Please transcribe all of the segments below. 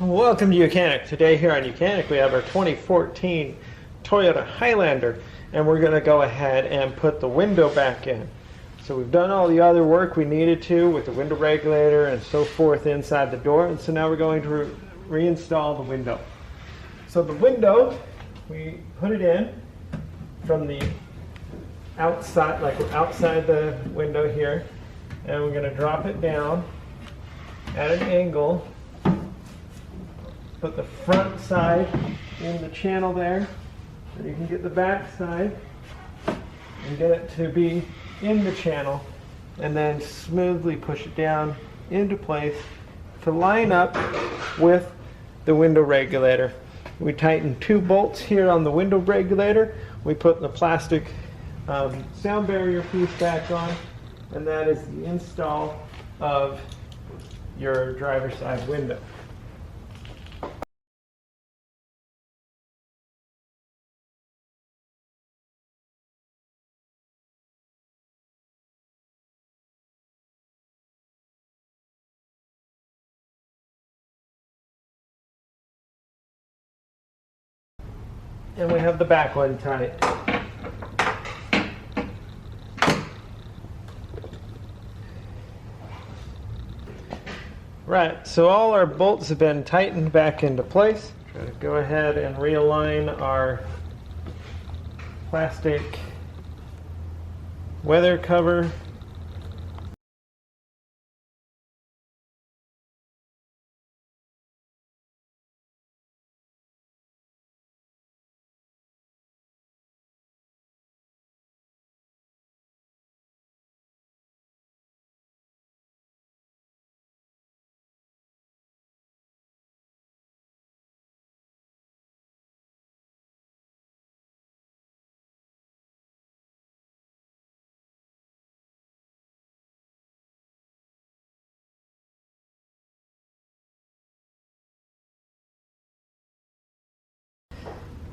Welcome to YOUCANIC. Today here on YOUCANIC we have our 2014 Toyota Highlander, and we're going to go ahead and put the window back in. So we've done all the other work we needed to with the window regulator and so forth inside the door, and so now we're going to reinstall the window. So the window, we put it in from the outside, like outside the window here, and we're going to drop it down at an angle. Put the front side in the channel there, and you can get the back side and get it to be in the channel, and then smoothly push it down into place to line up with the window regulator. We tighten 2 bolts here on the window regulator. We put the plastic sound barrier piece back on, and that is the install of your driver's side window. And we have the back one tight. Right, so all our bolts have been tightened back into place. Try to go ahead and realign our plastic weather cover.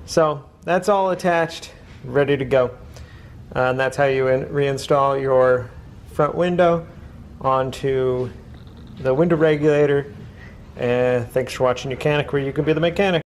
So that's all attached, ready to go. And that's how you reinstall your front window onto the window regulator. And thanks for watching YOUCANIC, where you can be the mechanic.